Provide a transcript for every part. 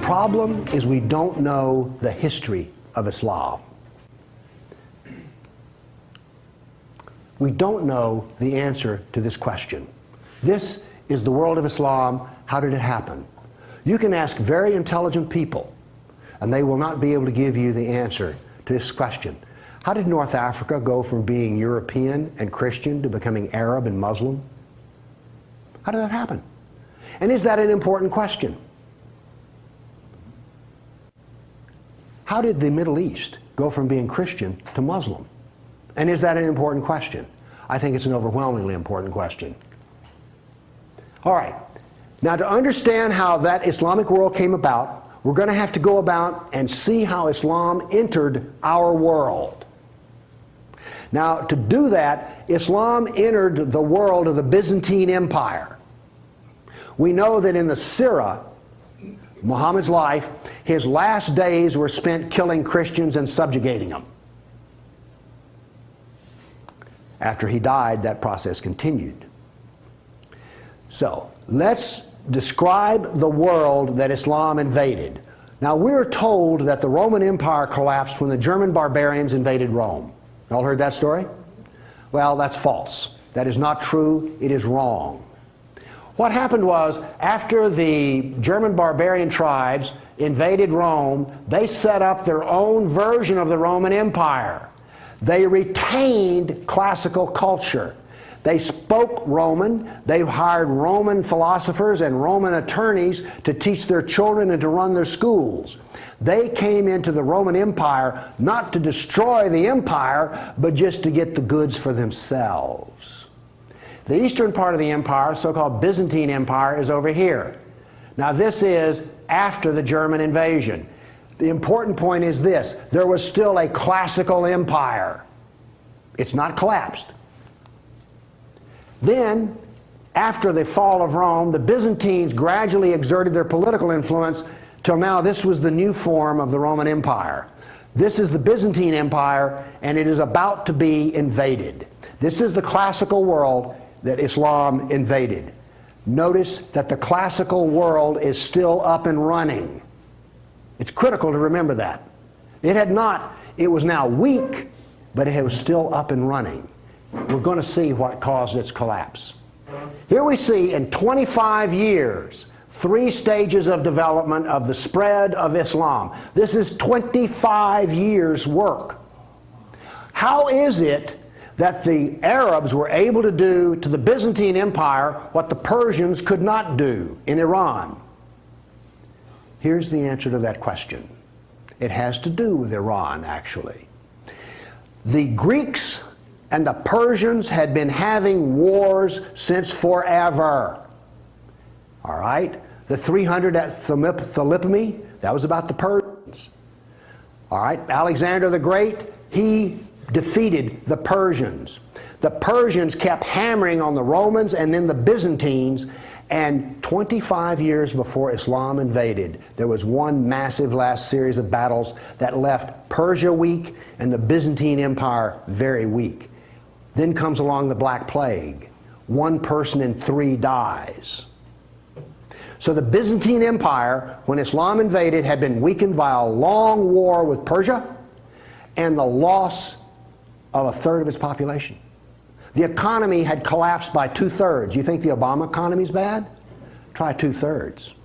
problem is we don't know the history of Islam. We don't know the answer to this question. This is the world of Islam. How did it happen? You can ask very intelligent people, and they will not be able to give you the answer to this question. How did North Africa go from being European and Christian to becoming Arab and Muslim? How did that happen? And is that an important question? How did the Middle East go from being Christian to Muslim? And is that an important question? I think it's an overwhelmingly important question. All right. Now, to understand how that Islamic world came about, we're going to have to go about and see how Islam entered our world. Now, to do that, Islam entered the world of the Byzantine Empire. We know that in the Sirah, Muhammad's life, his last days were spent killing Christians and subjugating them. After he died, that process continued. So, let's describe the world that Islam invaded. Now, we're told that the Roman Empire collapsed when the German barbarians invaded Rome. You all heard that story? Well, that's false. That is not true. It is wrong. What happened was, after the German barbarian tribes invaded Rome, they set up their own version of the Roman Empire. They retained classical culture. They spoke Roman. They hired Roman philosophers and Roman attorneys to teach their children and to run their schools. They came into the Roman Empire not to destroy the empire, but just to get the goods for themselves. The eastern part of the empire, so-called Byzantine Empire, is over here. Now, this is after the German invasion. The important point is this: there was still a classical empire. It's not collapsed. Then, after the fall of Rome, the Byzantines gradually exerted their political influence till now this was the new form of the Roman Empire. This is the Byzantine Empire, and it is about to be invaded. This is the classical world that Islam invaded. Notice that the classical world is still up and running. It's critical to remember that. It was now weak, but it was still up and running. We're going to see what caused its collapse. Here we see in 25 years, 3 stages of development of the spread of Islam. This is 25 years' work. How is it that the Arabs were able to do to the Byzantine Empire what the Persians could not do in Iran? Here's the answer to that question. It has to do with Iran, actually. The Greeks and the Persians had been having wars since forever. All right? The 300 at Thermopylae, that was about the Persians. All right? Alexander the Great, he defeated the Persians. The Persians kept hammering on the Romans and then the Byzantines, and 25 years before Islam invaded, there was one massive last series of battles that left Persia weak and the Byzantine Empire very weak. Then comes along the Black Plague. 1 person in 3 dies. So the Byzantine Empire, when Islam invaded, had been weakened by a long war with Persia and the loss of 1/3 of its population. The economy had collapsed by 2/3. You think the Obama economy's bad? Try 2/3.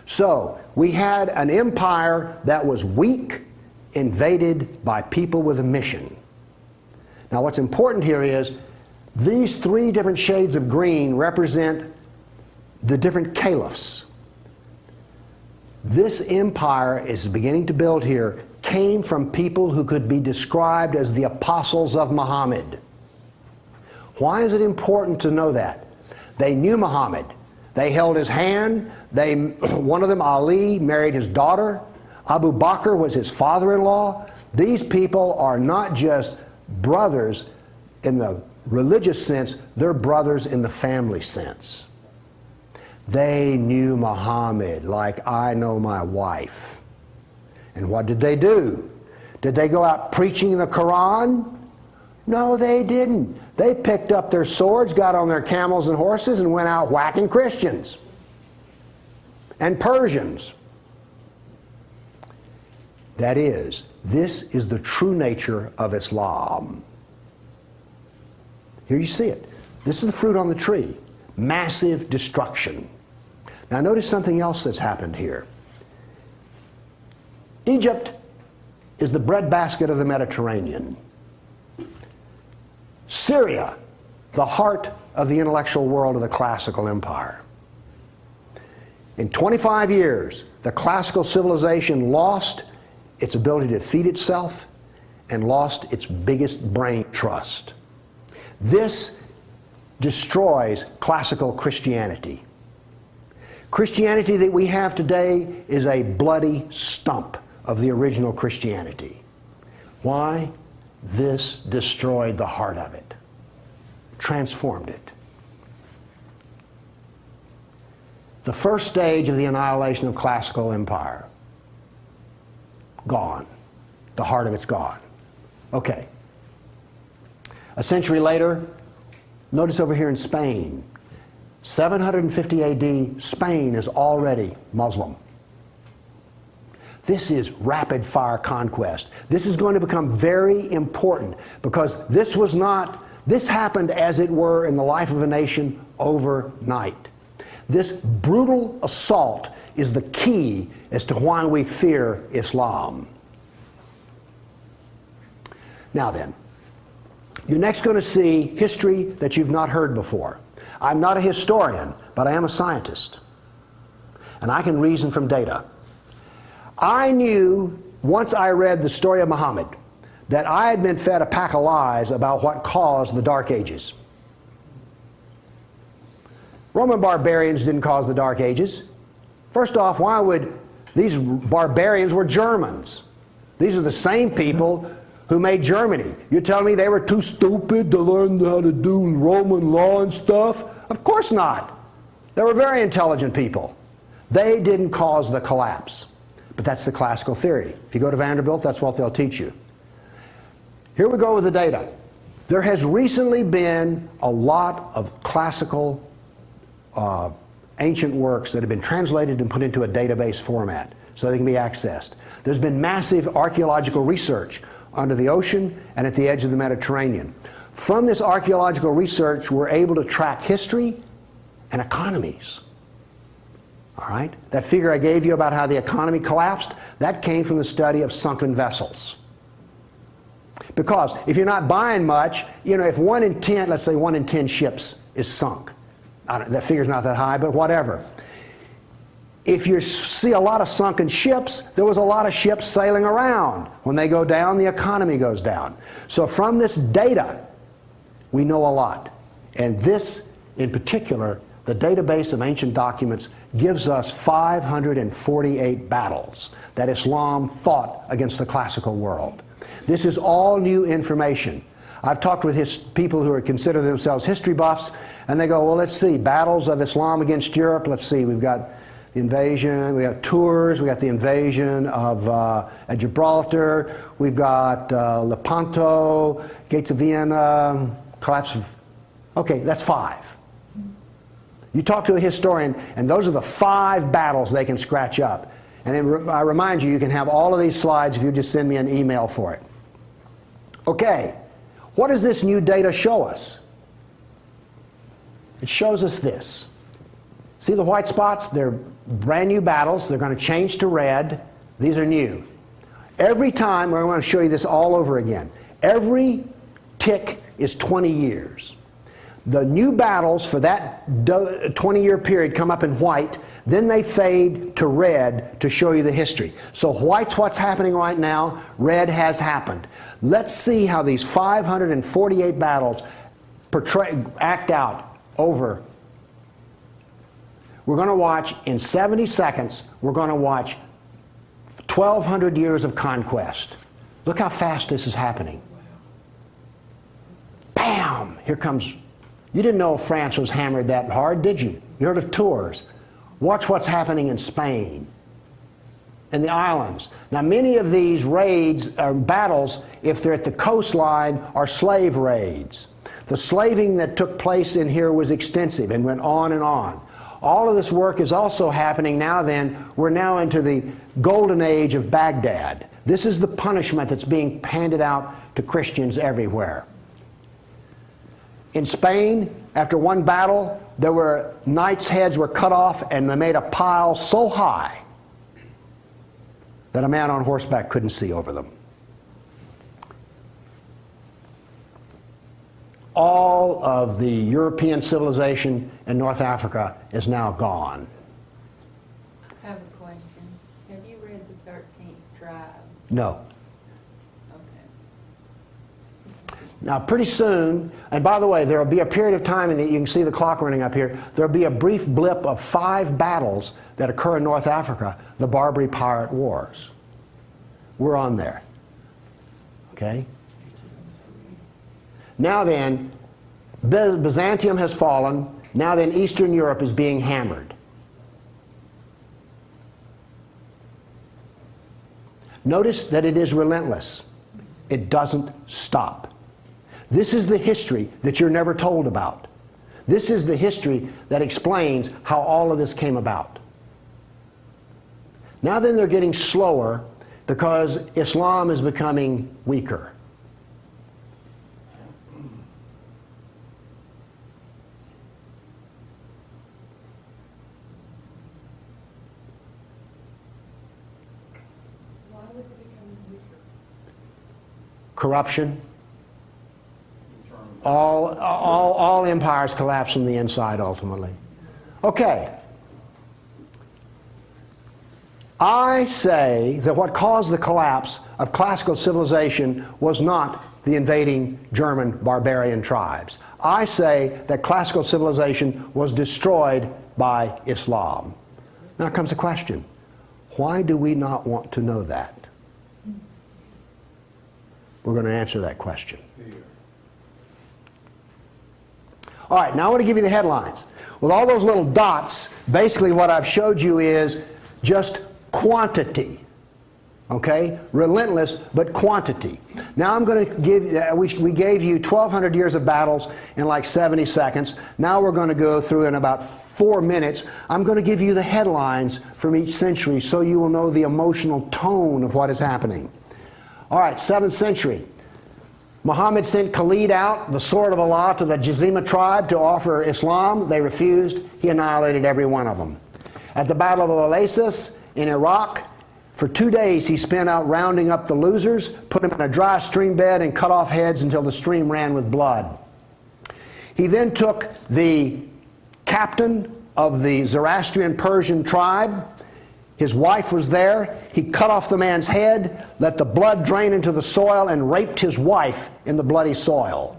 So we had an empire that was weak, invaded by people with a mission. Now, what's important here is these 3 different shades of green represent the different caliphs. This empire is beginning to build here came from people who could be described as the apostles of Muhammad. Why is it important to know that? They knew Muhammad. They held his hand. One of them, Ali, married his daughter. Abu Bakr was his father-in-law. These people are not just brothers in the religious sense, they're brothers in the family sense. They knew Muhammad like I know my wife. And what did they do? Did they go out preaching the Quran? No, they didn't. They picked up their swords, got on their camels and horses, and went out whacking Christians and Persians That is, this is the true nature of Islam. Here you see it. This is the fruit on the tree. Massive destruction. Now notice something else that's happened here. Egypt is the breadbasket of the Mediterranean. Syria, the heart of the intellectual world of the classical empire. In 25 years, the classical civilization lost its ability to feed itself and lost its biggest brain trust. This destroys classical Christianity. Christianity that we have today is a bloody stump of the original Christianity. Why? This destroyed the heart of it, transformed it. The first stage of the annihilation of classical empire, gone. The heart of it's gone. Okay. A century later, notice over here in Spain, 750 AD, Spain is already Muslim. This is rapid fire conquest. This is going to become very important because this happened as it were in the life of a nation overnight. This brutal assault is the key as to why we fear Islam. Now then, you're next going to see history that you've not heard before. I'm not a historian, but I am a scientist. And I can reason from data. I knew, once I read the story of Muhammad, that I had been fed a pack of lies about what caused the Dark Ages. Roman barbarians didn't cause the Dark Ages. First off, why would these barbarians were Germans? These are the same people who made Germany. You're telling me they were too stupid to learn how to do Roman law and stuff? Of course not. They were very intelligent people. They didn't cause the collapse. But that's the classical theory. If you go to Vanderbilt, that's what they'll teach you. Here we go with the data. There has recently been a lot of classical ancient works that have been translated and put into a database format so they can be accessed. There's been massive archaeological research under the ocean and at the edge of the Mediterranean. From this archaeological research, we're able to track history and economies. All right? That figure I gave you about how the economy collapsed, that came from the study of sunken vessels. Because if you're not buying much, you know, if 1 in 10, let's say 1 in 10 ships is sunk. That figure's not that high, but whatever. If you see a lot of sunken ships, there was a lot of ships sailing around. When they go down, the economy goes down. So from this data, we know a lot. And this, in particular, the database of ancient documents, gives us 548 battles that Islam fought against the classical world. This is all new information. I've talked with people who consider themselves history buffs, and they go, well, let's see, battles of Islam against Europe. Let's see, we've got the invasion, we got Tours, we got the invasion of at Gibraltar, we've got Lepanto, Gates of Vienna, collapse of... Okay, that's 5. You talk to a historian, and those are the 5 battles they can scratch up. And I remind you, you can have all of these slides if you just send me an email for it. Okay, what does this new data show us? It shows us this. See the white spots? They're brand new battles. They're going to change to red. These are new. Every time, I want to show you this all over again. Every tick is 20 years. The new battles for that 20-year period come up in white, then they fade to red to show you the history. So white's what's happening right now, red has happened. Let's see how these 548 battles act out over. We're going to watch, in 70 seconds, we're going to watch 1,200 years of conquest. Look how fast this is happening. Bam! Here comes... You didn't know France was hammered that hard, did you? You heard of Tours. Watch what's happening in Spain and the islands. Now, many of these raids or battles, if they're at the coastline, are slave raids. The slaving that took place in here was extensive and went on and on. All of this work is also happening now then. We're now into the golden age of Baghdad. This is the punishment that's being handed out to Christians everywhere. In Spain, after one battle, there were knights' heads were cut off, and they made a pile so high that a man on horseback couldn't see over them. All of the European civilization in North Africa is now gone. I have a question. Have you read the 13th Tribe? No. Okay. Now, pretty soon, and by the way, there will be a period of time, and you can see the clock running up here, there will be a brief blip of 5 battles that occur in North Africa, the Barbary Pirate Wars. We're on there. Okay? Now then, Byzantium has fallen. Now then, Eastern Europe is being hammered. Notice that it is relentless. It doesn't stop. This is the history that you're never told about. This is the history that explains how all of this came about. Now then, they're getting slower because Islam is becoming weaker. Corruption. All empires collapse from the inside ultimately. Okay. I say that what caused the collapse of classical civilization was not the invading German barbarian tribes. I say that classical civilization was destroyed by Islam. Now comes the question, why do we not want to know that? We're going to answer that question. All right, now I want to give you the headlines. With all those little dots, basically what I've showed you is just quantity. Okay? Relentless, but quantity. Now I'm going to give, we gave you 1,200 years of battles in like 70 seconds. Now we're going to go through in about 4 minutes. I'm going to give you the headlines from each century so you will know the emotional tone of what is happening. All right, 7th century. Muhammad sent Khalid out, the sword of Allah, to the Jizima tribe to offer Islam. They refused. He annihilated every one of them. At the Battle of Oasis in Iraq, for 2 days he spent out rounding up the losers, put them in a dry stream bed, and cut off heads until the stream ran with blood. He then took the captain of the Zoroastrian Persian tribe. His wife was there. He cut off the man's head, let the blood drain into the soil, and raped his wife in the bloody soil.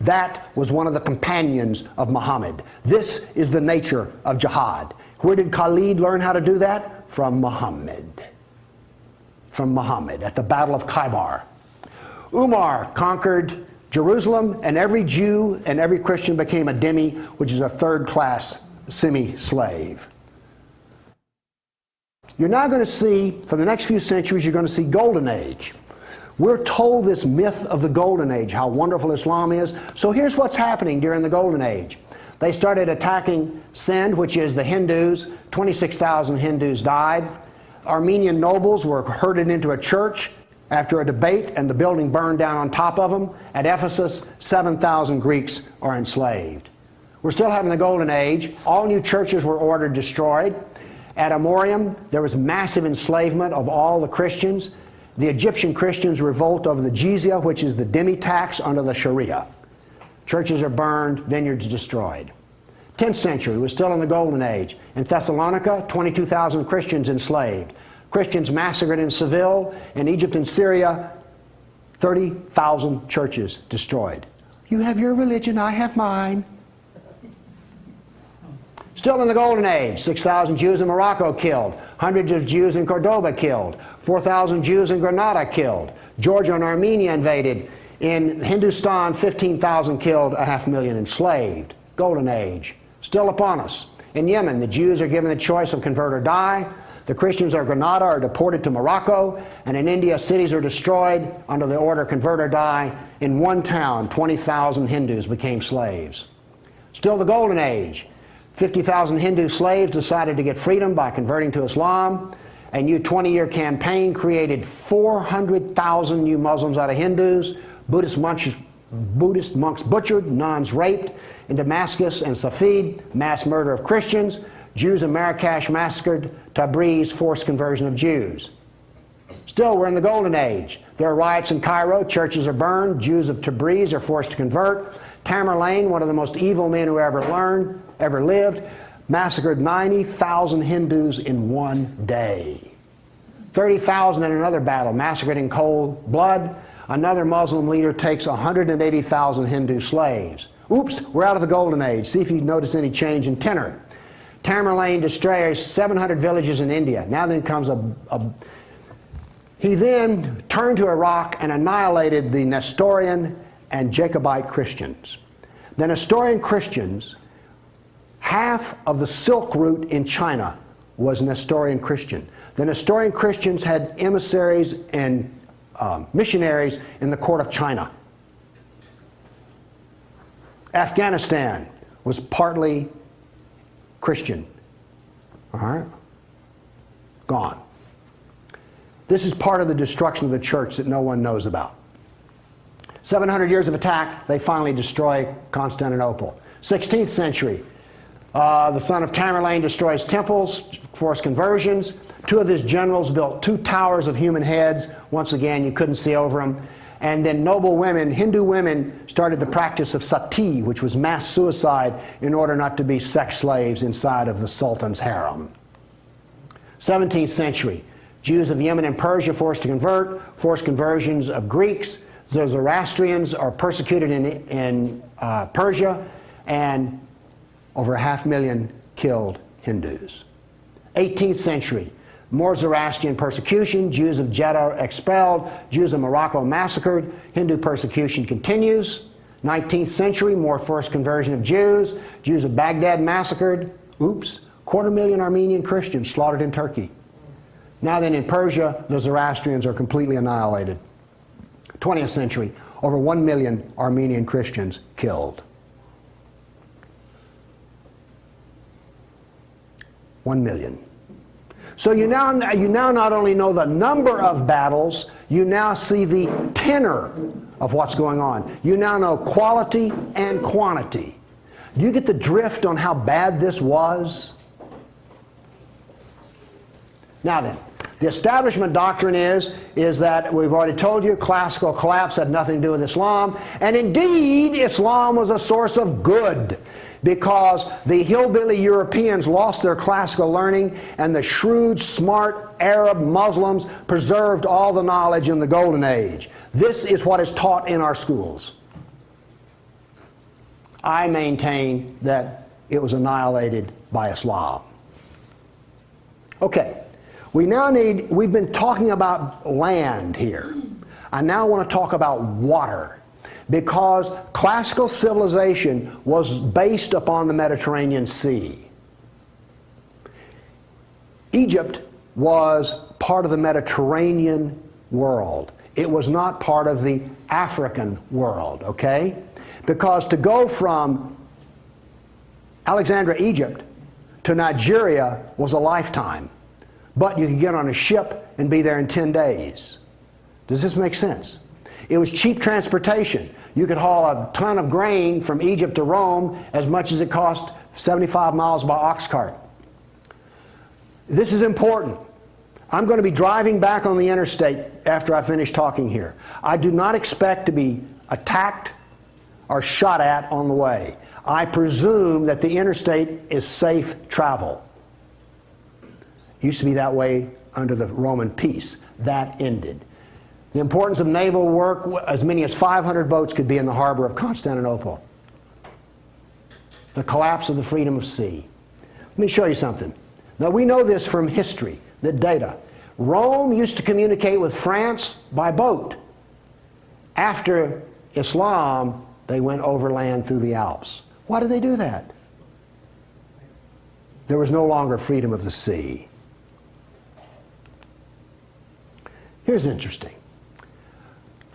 That was one of the companions of Muhammad. This is the nature of jihad. Where did Khalid learn how to do that? From Muhammad. From Muhammad at the Battle of Khaybar. Umar conquered Jerusalem, and every Jew and every Christian became a dhimmi, which is a third-class semi-slave. You're now going to see, for the next few centuries, you're going to see Golden Age. We're told this myth of the Golden Age, how wonderful Islam is. So here's what's happening during the Golden Age. They started attacking Sind, which is the Hindus. 26,000 Hindus died. Armenian nobles were herded into a church after a debate, and the building burned down on top of them. At Ephesus, 7,000 Greeks are enslaved. We're still having the Golden Age. All new churches were ordered destroyed. At Amorium, there was massive enslavement of all the Christians. The Egyptian Christians revolt over the jizya, which is the dhimmi tax under the Sharia. Churches are burned, vineyards destroyed. 10th century was still in the Golden Age. In Thessalonica, 22,000 Christians enslaved. Christians massacred in Seville. In Egypt and Syria, 30,000 churches destroyed. You have your religion, I have mine. Still in the Golden Age, 6,000 Jews in Morocco killed, hundreds of Jews in Cordoba killed, 4,000 Jews in Granada killed, Georgia and Armenia invaded. In Hindustan, 15,000 killed, 500,000 enslaved. Golden Age, still upon us. In Yemen, the Jews are given the choice of convert or die. The Christians of Granada are deported to Morocco, and in India, cities are destroyed under the order convert or die. In one town, 20,000 Hindus became slaves. Still the Golden Age. 50,000 Hindu slaves decided to get freedom by converting to Islam. A new 20-year campaign created 400,000 new Muslims out of Hindus. Buddhist monks butchered, nuns raped. In Damascus and Safed, mass murder of Christians. Jews in Marrakesh massacred. Tabriz, forced conversion of Jews. Still, we're in the Golden Age. There are riots in Cairo, churches are burned, Jews of Tabriz are forced to convert. Tamerlane, one of the most evil men who ever lived, massacred 90,000 Hindus in one day. 30,000 in another battle, massacred in cold blood. Another Muslim leader takes 180,000 Hindu slaves. Oops, we're out of the Golden Age. See if you notice any change in tenor. Tamerlane destroys 700 villages in India. Now then comes he then turned to Iraq and annihilated the Nestorian and Jacobite Christians. The Nestorian Christians, half of the Silk Route in China was Nestorian Christian. The Nestorian Christians had emissaries and missionaries in the court of China. Afghanistan was partly Christian. All right? Gone. This is part of the destruction of the church that no one knows about. 700 years of attack, they finally destroy Constantinople. 16th century, the son of Tamerlane destroys temples, forced conversions. Two of his generals built 2 towers of human heads. Once again, you couldn't see over them. And then noble women, Hindu women, started the practice of sati, which was mass suicide in order not to be sex slaves inside of the Sultan's harem. 17th century, Jews of Yemen and Persia forced to convert, forced conversions of Greeks. The Zoroastrians are persecuted in Persia, and over 500,000 killed Hindus. 18th century, more Zoroastrian persecution, Jews of Jeddah expelled, Jews of Morocco massacred, Hindu persecution continues. 19th century, more forced conversion of Jews, Jews of Baghdad massacred. Oops, 250,000 Armenian Christians slaughtered in Turkey. Now then, in Persia, the Zoroastrians are completely annihilated. 20th century, over 1 million Armenian Christians killed. 1 million. So you now not only know the number of battles, you now see the tenor of what's going on. You now know quality and quantity. Do you get the drift on how bad this was? Now then, the establishment doctrine is that we've already told you classical collapse had nothing to do with Islam. And indeed, Islam was a source of good because the hillbilly Europeans lost their classical learning and the shrewd, smart Arab Muslims preserved all the knowledge in the Golden Age. This is what is taught in our schools. I maintain that it was annihilated by Islam. Okay. We've been talking about land here. I now want to talk about water, because classical civilization was based upon the Mediterranean Sea. Egypt was part of the Mediterranean world. It was not part of the African world, okay? Because to go from Alexandria, Egypt to Nigeria was a lifetime. But you could get on a ship and be there in 10 days. Does this make sense? It was cheap transportation. You could haul a ton of grain from Egypt to Rome as much as it cost 75 miles by ox cart. This is important. I'm going to be driving back on the interstate after I finish talking here. I do not expect to be attacked or shot at on the way. I presume that the interstate is safe travel. It used to be that way under the Roman peace. That ended. The importance of naval work, as many as 500 boats could be in the harbor of Constantinople. The collapse of the freedom of sea. Let me show you something. Now we know this from history, the data. Rome used to communicate with France by boat. After Islam, they went overland through the Alps. Why did they do that? There was no longer freedom of the sea. Here's interesting.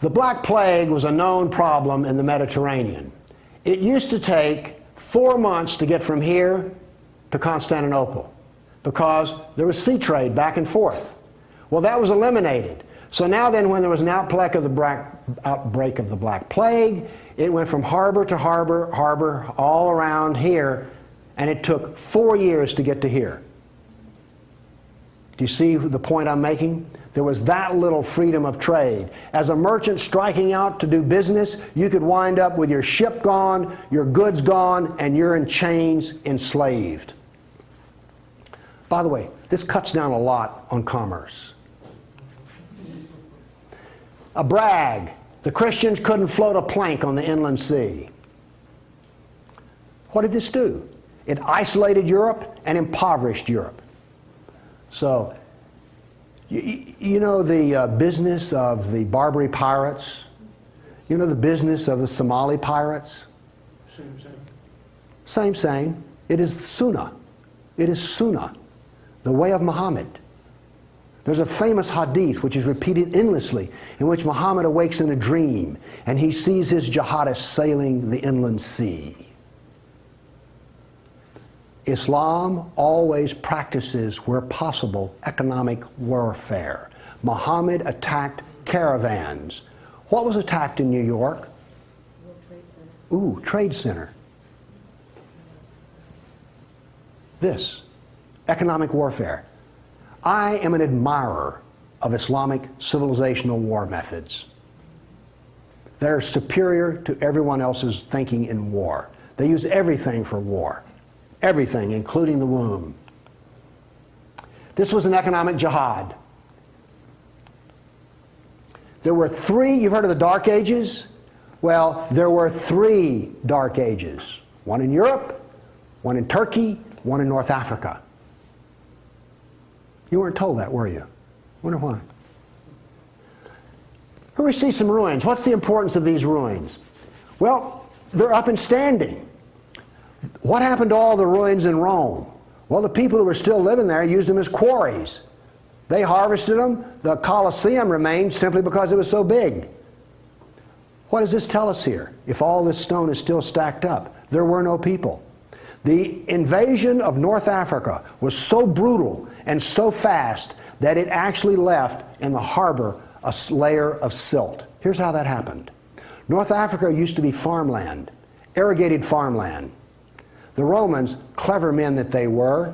The Black Plague was a known problem in the Mediterranean. It used to take 4 months to get from here to Constantinople because there was sea trade back and forth. Well, that was eliminated. So now then, when there was an outbreak of the Black Plague, it went from harbor to harbor, all around here, and it took 4 years to get to here. Do you see the point I'm making? There was that little freedom of trade. As a merchant striking out to do business, you could wind up with your ship gone, your goods gone, and you're in chains, enslaved. By the way, this cuts down a lot on commerce. A brag. The Christians couldn't float a plank on the inland sea. What did this do? It isolated Europe and impoverished Europe. So, you know the business of the Barbary pirates? You know the business of the Somali pirates? Same. It is Sunnah. It is Sunnah, the way of Muhammad. There's a famous hadith which is repeated endlessly in which Muhammad awakes in a dream and he sees his jihadists sailing the inland sea. Islam always practices, where possible, economic warfare. Muhammad attacked caravans. What was attacked in New York? World Trade Center. Ooh, Trade Center. This, economic warfare. I am an admirer of Islamic civilizational war methods. They're superior to everyone else's thinking in war. They use everything for war. Everything, including the womb. This was an economic jihad. There were three, you've heard of the Dark Ages? Well, there were 3 Dark Ages. One in Europe, one in Turkey, one in North Africa. You weren't told that, were you? Wonder why. Here we see some ruins. What's the importance of these ruins? Well, they're up and standing. What happened to all the ruins in Rome? Well, the people who were still living there used them as quarries. They harvested them. The Colosseum remained simply because it was so big. What does this tell us here? If all this stone is still stacked up, there were no people. The invasion of North Africa was so brutal and so fast that it actually left in the harbor a layer of silt. Here's how that happened. North Africa used to be farmland, irrigated farmland. The Romans, clever men that they were,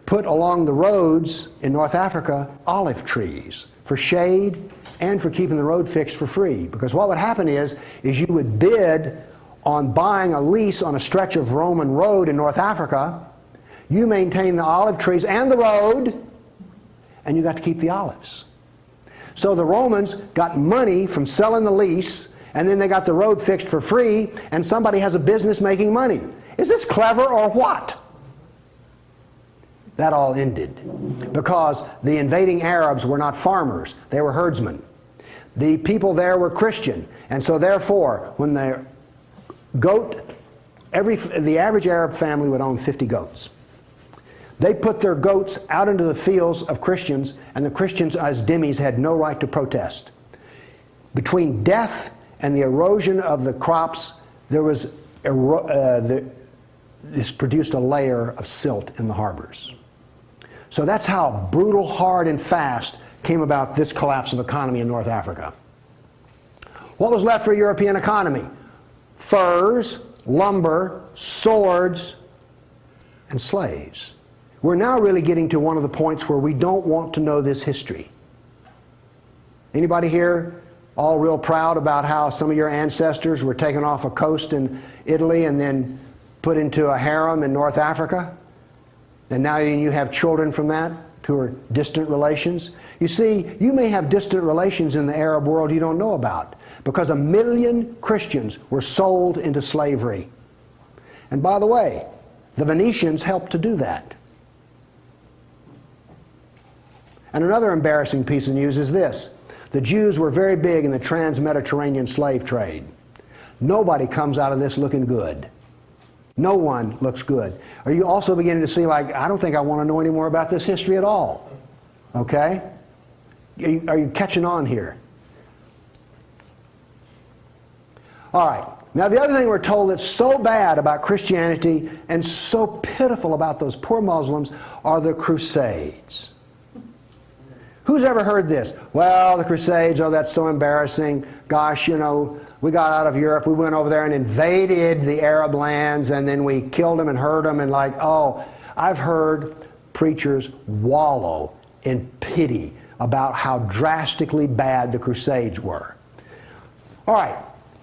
put along the roads in North Africa olive trees for shade and for keeping the road fixed for free. Because what would happen is you would bid on buying a lease on a stretch of Roman road in North Africa. You maintain the olive trees and the road, and you got to keep the olives. So the Romans got money from selling the lease, and then they got the road fixed for free, and somebody has a business making money. Is this clever or what? That all ended because the invading Arabs were not farmers, they were herdsmen. The people there were Christian, and so therefore when the average Arab family would own 50 goats. They put their goats out into the fields of Christians, and the Christians as dhimmis had no right to protest. Between death and the erosion of the crops, there was this produced a layer of silt in the harbors. So that's how brutal, hard, and fast came about this collapse of economy in North Africa. What was left for a European economy? Furs, lumber, swords, and slaves. We're now really getting to one of the points where we don't want to know this history. Anybody here all real proud about how some of your ancestors were taken off a coast in Italy and then put into a harem in North Africa? And now you have children from that who are distant relations. You see, you may have distant relations in the Arab world you don't know about because 1 million Christians were sold into slavery. And by the way, the Venetians helped to do that. And another embarrassing piece of news is this. The Jews were very big in the trans-Mediterranean slave trade. Nobody comes out of this looking good. No one looks good. Are you also beginning to see, like, I don't think I want to know any more about this history at all? Okay? Are you catching on here? All right. Now, the other thing we're told that's so bad about Christianity and so pitiful about those poor Muslims are the Crusades. Who's ever heard this? Well, the Crusades, oh, that's so embarrassing. Gosh, you know, we got out of Europe, we went over there and invaded the Arab lands, and then we killed them and hurt them, and like, oh, I've heard preachers wallow in pity about how drastically bad the Crusades were. All right,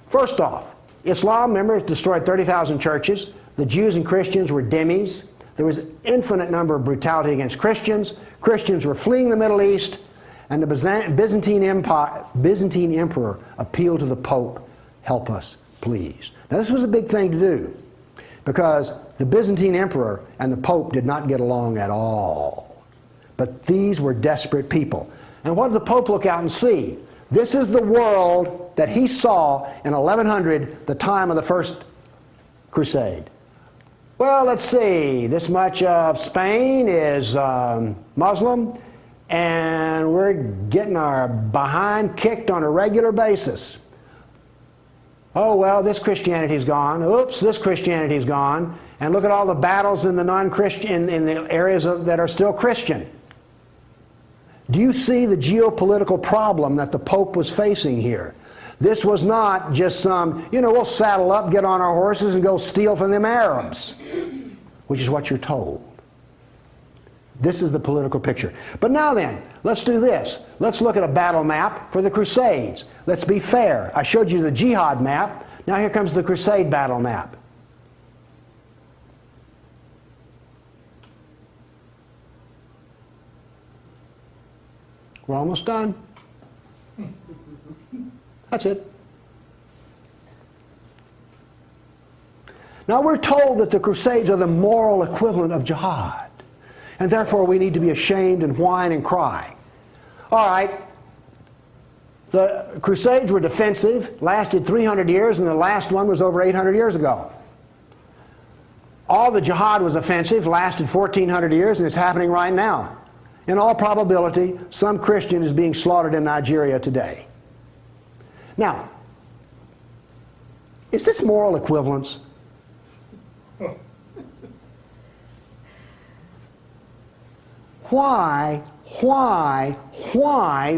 first off, Islam, remember, destroyed 30,000 churches. The Jews and Christians were dhimmis. There was an infinite number of brutality against Christians. Christians were fleeing the Middle East, and the Byzantine emperor appealed to the Pope, help us, please. Now, this was a big thing to do, because the Byzantine emperor and the Pope did not get along at all. But these were desperate people. And what did the Pope look out and see? This is the world that he saw in 1100, the time of the First Crusade. Well, let's see, this much of Spain is Muslim, and we're getting our behind kicked on a regular basis. Oh, well, this Christianity's gone. Oops, this Christianity's gone. And look at all the battles in the non-Christian, in the areas that are still Christian. Do you see the geopolitical problem that the Pope was facing here? This was not just some, you know, we'll saddle up, get on our horses, and go steal from them Arabs, which is what you're told. This is the political picture. But now then, let's do this. Let's look at a battle map for the Crusades. Let's be fair. I showed you the Jihad map. Now here comes the Crusade battle map. We're almost done. That's it. Now we're told that the Crusades are the moral equivalent of jihad, and therefore we need to be ashamed and whine and cry. All right, the Crusades were defensive, lasted 300 years, and the last one was over 800 years ago. All the jihad was offensive, lasted 1400 years, and it's happening right now. In all probability, some Christian is being slaughtered in Nigeria today. Now, is this moral equivalence? Why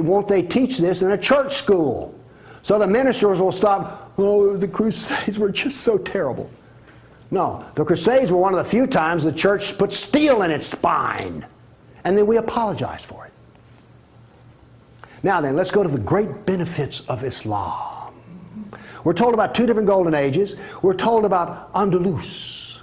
won't they teach this in a church school? So the ministers will stop, oh, the Crusades were just so terrible. No, the Crusades were one of the few times the church put steel in its spine. And then we apologize for it. Now then, let's go to the great benefits of Islam. We're told about two different golden ages. We're told about Andalus,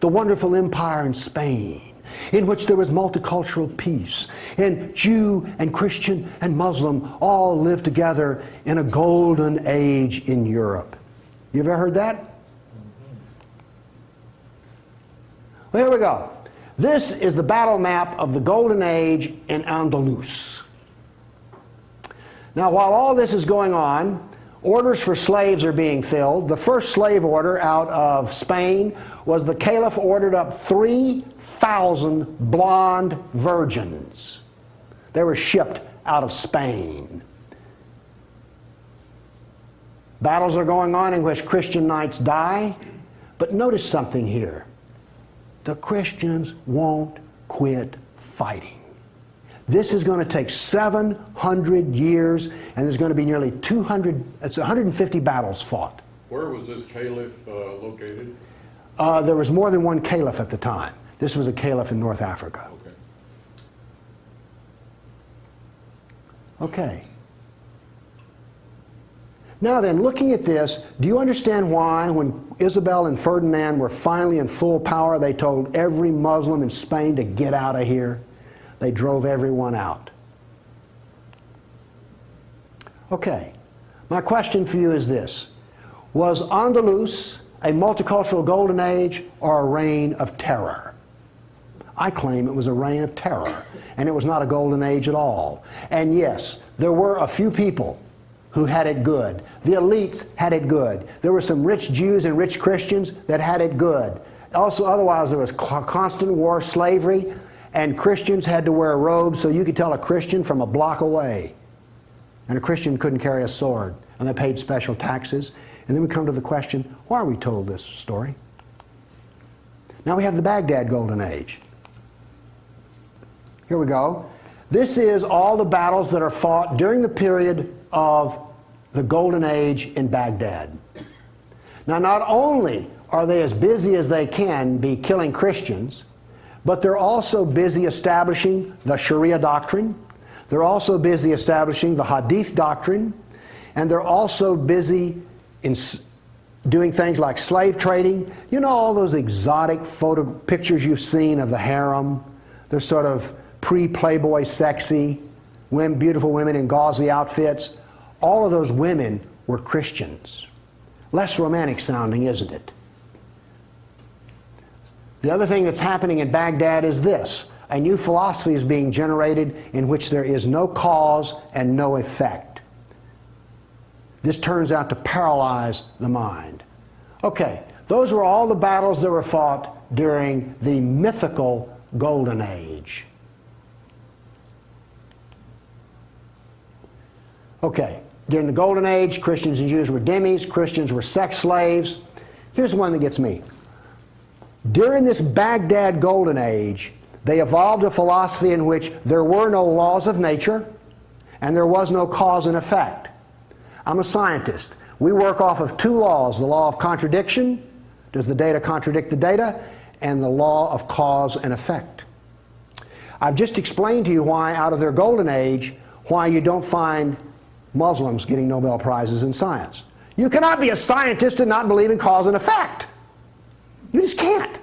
the wonderful empire in Spain, in which there was multicultural peace, and Jew and Christian and Muslim all lived together in a golden age in Europe. You ever heard that? Well, here we go. This is the battle map of the Golden Age in Andalus. Now, while all this is going on, orders for slaves are being filled. The first slave order out of Spain was the Caliph ordered up 3,000 blonde virgins. They were shipped out of Spain. Battles are going on in which Christian knights die, but notice something here. The Christians won't quit fighting. This is going to take 700 years, and there's going to be nearly 150 battles fought. Where was this caliph located? There was more than one caliph at the time. This was a caliph in North Africa. Okay. Now then, looking at this, do you understand why when Isabel and Ferdinand were finally in full power, they told every Muslim in Spain to get out of here? They drove everyone out. Okay, my question for you is this. Was Andalus a multicultural golden age or a reign of terror? I claim it was a reign of terror, and it was not a golden age at all. And yes, there were a few people who had it good. The elites had it good. There were some rich Jews and rich Christians that had it good. Also, otherwise, there was constant war, slavery, and Christians had to wear a robe so you could tell a Christian from a block away. And a Christian couldn't carry a sword, and they paid special taxes. And then we come to the question, why are we told this story? Now we have the Baghdad Golden Age. Here we go. This is all the battles that are fought during the period of the Golden Age in Baghdad. Now, not only are they as busy as they can be killing Christians, but they're also busy establishing the Sharia doctrine. They're also busy establishing the Hadith doctrine. And they're also busy in doing things like slave trading. You know all those exotic pictures you've seen of the harem? They're sort of pre-Playboy sexy, beautiful women in gauzy outfits. All of those women were Christians. Less romantic sounding, isn't it? The other thing that's happening in Baghdad is this. A new philosophy is being generated in which there is no cause and no effect. This turns out to paralyze the mind. Okay, those were all the battles that were fought during the mythical Golden Age. Okay, during the Golden Age, Christians and Jews were dhimmis, Christians were sex slaves. Here's one that gets me. During this Baghdad Golden Age, they evolved a philosophy in which there were no laws of nature and there was no cause and effect. I'm a scientist. We work off of two laws, the law of contradiction, does the data contradict the data, and the law of cause and effect. I've just explained to you why, out of their Golden Age, why you don't find Muslims getting Nobel Prizes in science. You cannot be a scientist and not believe in cause and effect. You just can't.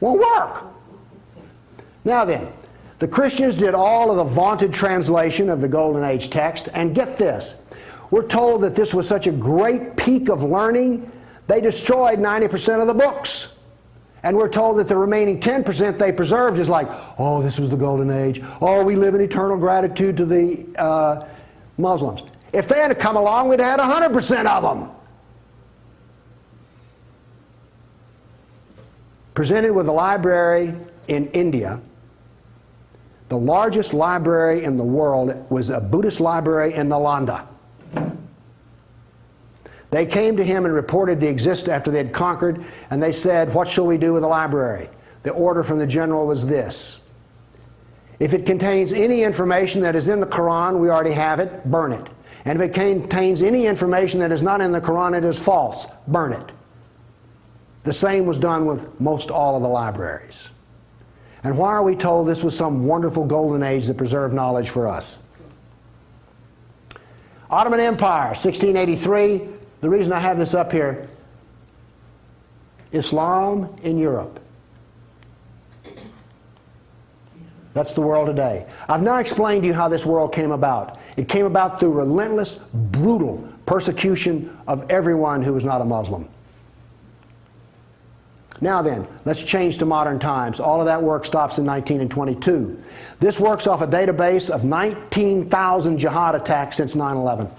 Won't work. Now then, the Christians did all of the vaunted translation of the Golden Age text, and get this. We're told that this was such a great peak of learning, they destroyed 90% of the books. And we're told that the remaining 10% they preserved is like, oh, this was the Golden Age. Oh, we live in eternal gratitude to the Muslims. If they had come along, we'd have had 100% of them. Presented with a library in India, the largest library in the world was a Buddhist library in Nalanda. They came to him and reported the existence after they had conquered, and they said, what shall we do with the library? The order from the general was this. If it contains any information that is in the Quran, we already have it, burn it. And if it contains any information that is not in the Quran, it is false, burn it. The same was done with most all of the libraries. And why are we told this was some wonderful golden age that preserved knowledge for us? Ottoman Empire, 1683. The reason I have this up here, Islam in Europe. That's the world today. I've now explained to you how this world came about. It came about through relentless, brutal persecution of everyone who was not a Muslim. Now then, let's change to modern times. All of that work stops in 1922. This works off a database of 19,000 jihad attacks since 9/11.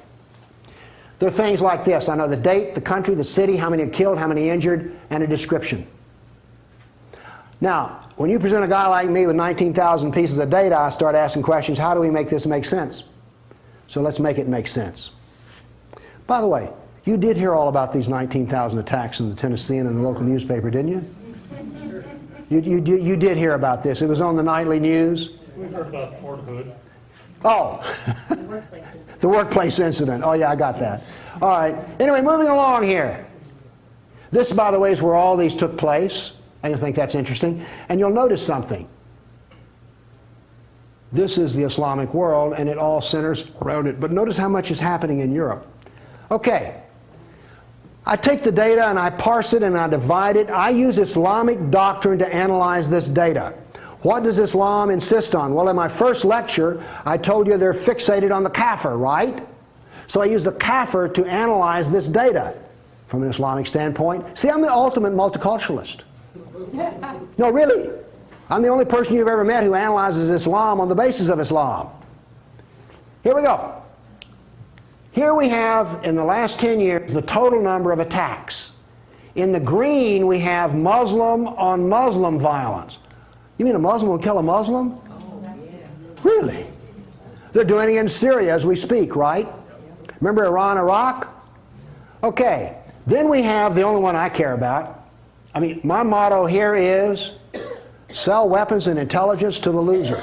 There are things like this. I know the date, the country, the city, how many are killed, how many injured, and a description. Now, when you present a guy like me with 19,000 pieces of data, I start asking questions, how do we make this make sense? So let's make it make sense. By the way, you did hear all about these 19,000 attacks in the Tennessean and the local newspaper, didn't you? You did hear about this. It was on the nightly news. We've heard about Fort Hood. Oh, the workplace incident. Oh yeah, I got that. All right. Anyway, moving along here. This, by the way, is where all these took place. I think that's interesting. And you'll notice something. This is the Islamic world, and it all centers around it. But notice how much is happening in Europe. Okay. I take the data and I parse it and I divide it. I use Islamic doctrine to analyze this data. What does Islam insist on? Well, in my first lecture, I told you they're fixated on the kafir, right? So I use the kafir to analyze this data from an Islamic standpoint. See, I'm the ultimate multiculturalist. No, really. I'm the only person you've ever met who analyzes Islam on the basis of Islam. Here we go. Here we have, in the last 10 years, the total number of attacks. In the green, we have Muslim on Muslim violence. You mean a Muslim will kill a Muslim? Really? They're doing it in Syria as we speak, right? Remember Iran, Iraq? Okay. Then we have the only one I care about. I mean, my motto here is sell weapons and intelligence to the loser.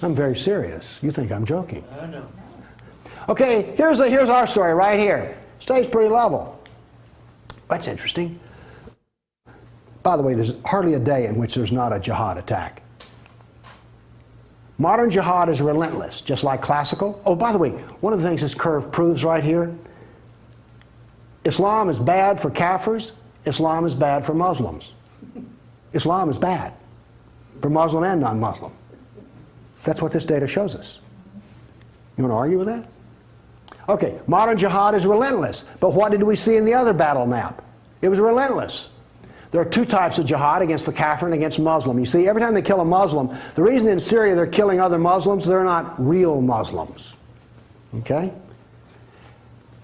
I'm very serious. You think I'm joking. I know. Okay, here's our story right here. Stays pretty level. That's interesting. By the way, there's hardly a day in which there's not a jihad attack. Modern jihad is relentless, just like classical. Oh, by the way, one of the things this curve proves right here, Islam is bad for Kafirs, Islam is bad for Muslims. Islam is bad for Muslim and non-Muslim. That's what this data shows us. You want to argue with that? Okay, modern jihad is relentless, but what did we see in the other battle map? It was relentless. There are two types of jihad, against the Kafir and against Muslim. You see, every time they kill a Muslim, the reason in Syria they're killing other Muslims, they're not real Muslims. Okay?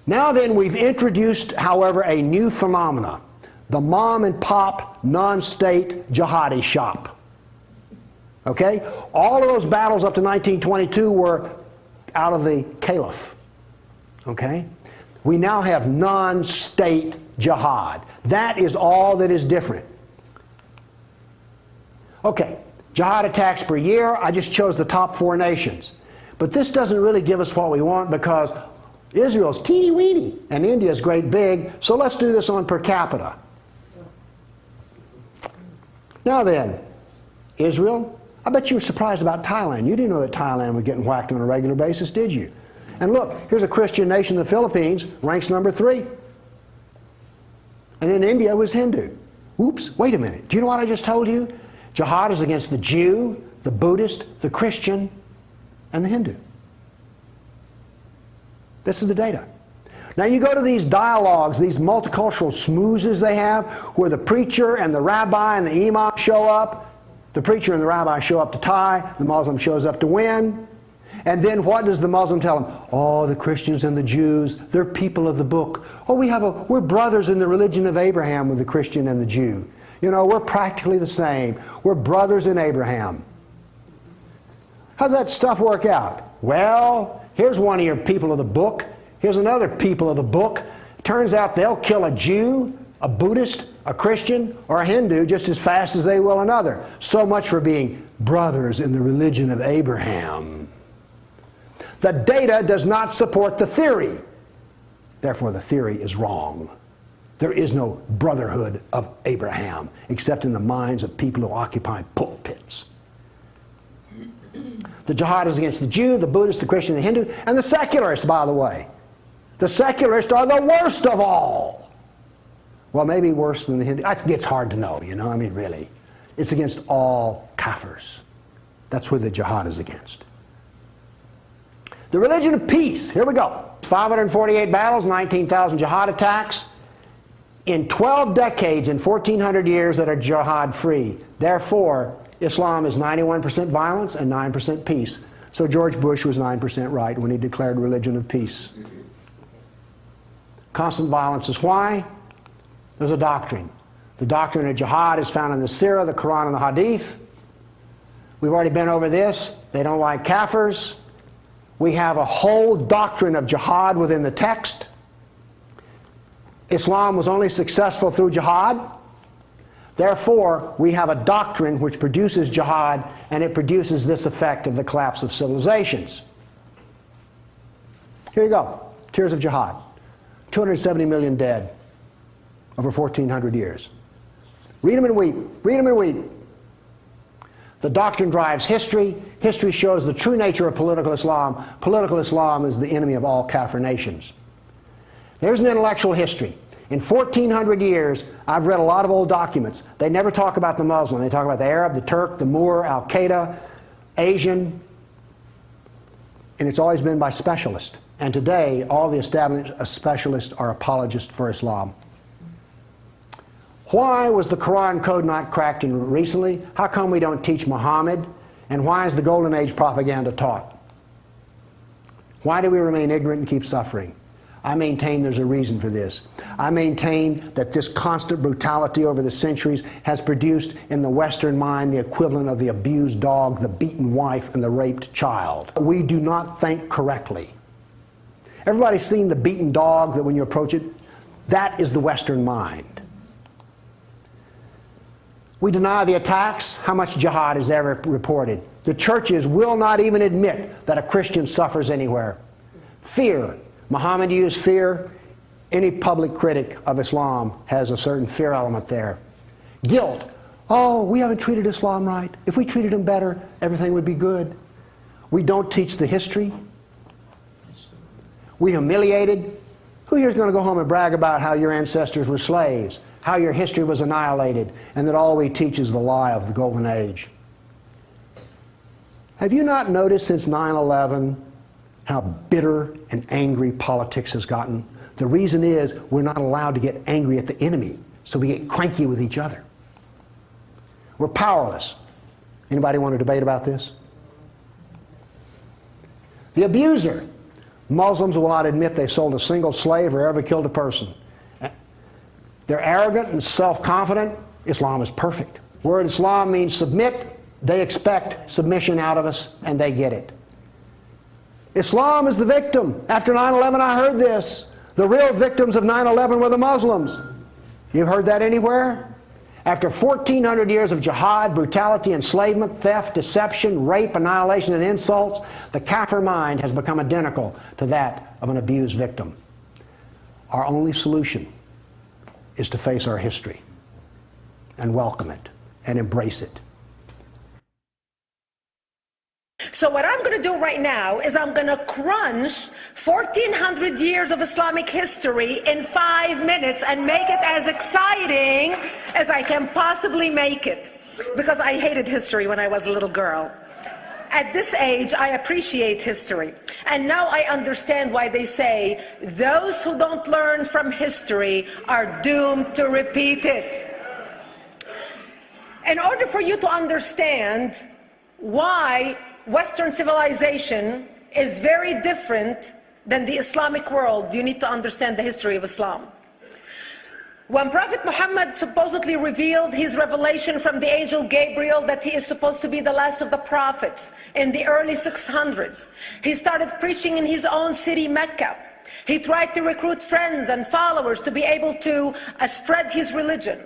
Now then, we've introduced, however, a new phenomena. The mom and pop, non-state jihadi shop. Okay? All of those battles up to 1922 were out of the caliph. Okay? We now have non-state jihad. That is all that is different. Okay, jihad attacks per year. I just chose the top 4 nations. But this doesn't really give us what we want because Israel's teeny weeny and India's great big, so let's do this on per capita. Now then, Israel, I bet you were surprised about Thailand. You didn't know that Thailand was getting whacked on a regular basis, did you? And look, here's a Christian nation, the Philippines, ranks number 3. And then India was Hindu. Oops, wait a minute. Do you know what I just told you? Jihad is against the Jew, the Buddhist, the Christian, and the Hindu. This is the data. Now you go to these dialogues, these multicultural smoozes they have, where the preacher and the rabbi and the imam show up. The preacher and the rabbi show up to tie, the Muslim shows up to win. And then what does the Muslim tell them? Oh, the Christians and the Jews, they're people of the book. Oh, we're brothers in the religion of Abraham with the Christian and the Jew. You know, we're practically the same. We're brothers in Abraham. How's that stuff work out? Well, here's one of your people of the book. Here's another people of the book. Turns out they'll kill a Jew, a Buddhist, a Christian, or a Hindu just as fast as they will another. So much for being brothers in the religion of Abraham. The data does not support the theory. Therefore, the theory is wrong. There is no brotherhood of Abraham, except in the minds of people who occupy pulpits. The jihad is against the Jew, the Buddhist, the Christian, the Hindu, and the secularists, by the way. The secularists are the worst of all. Well, maybe worse than the Hindu. It's hard to know, you know, I mean, really. It's against all Kafirs. That's who the jihad is against. The religion of peace, here we go. 548 battles, 19,000 jihad attacks. In 12 decades, in 1,400 years that are jihad-free. Therefore, Islam is 91% violence and 9% peace. So George Bush was 9% right when he declared religion of peace. Constant violence is why? There's a doctrine. The doctrine of jihad is found in the Sirah, the Quran, and the Hadith. We've already been over this. They don't like Kafirs. We have a whole doctrine of jihad within the text. Islam was only successful through jihad. Therefore, we have a doctrine which produces jihad, and it produces this effect of the collapse of civilizations. Here you go. Tears of jihad. 270 million dead over 1,400 years. Read them and weep. Read them and weep. The doctrine drives history. History shows the true nature of political Islam. Political Islam is the enemy of all Kafir nations. There's an intellectual history. In 1,400 years, I've read a lot of old documents. They never talk about the Muslim. They talk about the Arab, the Turk, the Moor, Al-Qaeda, Asian, and it's always been by specialists. And today, all the established specialists are apologists for Islam. Why was the Quran code not cracked in recently? How come we don't teach Muhammad? And why is the Golden Age propaganda taught? Why do we remain ignorant and keep suffering? I maintain there's a reason for this. I maintain that this constant brutality over the centuries has produced in the Western mind the equivalent of the abused dog, the beaten wife, and the raped child. We do not think correctly. Everybody's seen the beaten dog that when you approach it? That is the Western mind. We deny the attacks. How much jihad is ever reported? The churches will not even admit that a Christian suffers anywhere. Fear. Muhammad used fear. Any public critic of Islam has a certain fear element there. Guilt. Oh, we haven't treated Islam right. If we treated him better, everything would be good. We don't teach the history. We humiliated. Who here is going to go home and brag about how your ancestors were slaves, how your history was annihilated, and that all we teach is the lie of the golden age? Have you not noticed since 9/11 how bitter and angry politics has gotten? The reason is we're not allowed to get angry at the enemy, so we get cranky with each other. We're powerless. Anybody want to debate about this? The abuser. Muslims will not admit they sold a single slave or ever killed a person. They're arrogant and self-confident. Islam is perfect. Word Islam means submit. They expect submission out of us, and they get it. Islam is the victim. After 9/11, I heard this. The real victims of 9/11 were the Muslims. You heard that anywhere? After 1,400 years of jihad, brutality, enslavement, theft, deception, rape, annihilation, and insults, the kafir mind has become identical to that of an abused victim. Our only solution is to face our history and welcome it and embrace it. So what I'm going to do right now is I'm going to crunch 1,400 years of Islamic history in 5 minutes and make it as exciting as I can possibly make it. Because I hated history when I was a little girl. At this age, I appreciate history. And now I understand why they say those who don't learn from history are doomed to repeat it. In order for you to understand why Western civilization is very different than the Islamic world, you need to understand the history of Islam. When Prophet Muhammad supposedly revealed his revelation from the angel Gabriel that he is supposed to be the last of the prophets in the early 600s, he started preaching in his own city, Mecca. He tried to recruit friends and followers to be able to spread his religion.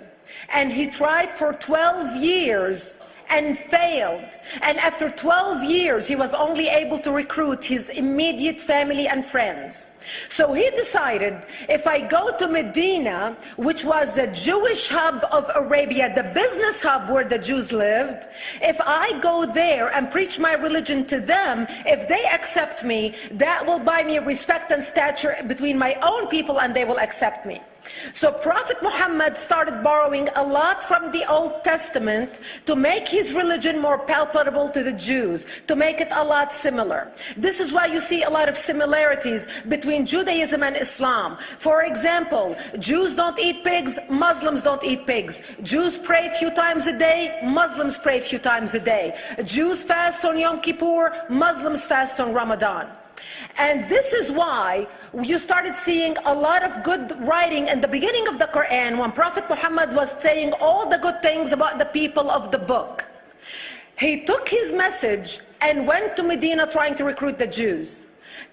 And he tried for 12 years and failed. And after 12 years, he was only able to recruit his immediate family and friends. So he decided, if I go to Medina, which was the Jewish hub of Arabia, the business hub where the Jews lived, if I go there and preach my religion to them, if they accept me, that will buy me respect and stature between my own people, and they will accept me. So Prophet Muhammad started borrowing a lot from the Old Testament to make his religion more palpable to the Jews, to make it a lot similar. This is why you see a lot of similarities between Judaism and Islam. For example, Jews don't eat pigs, Muslims don't eat pigs. Jews pray a few times a day, Muslims pray a few times a day. Jews fast on Yom Kippur, Muslims fast on Ramadan. And this is why you started seeing a lot of good writing in the beginning of the Quran when Prophet Muhammad was saying all the good things about the people of the book. He took his message and went to Medina trying to recruit the Jews,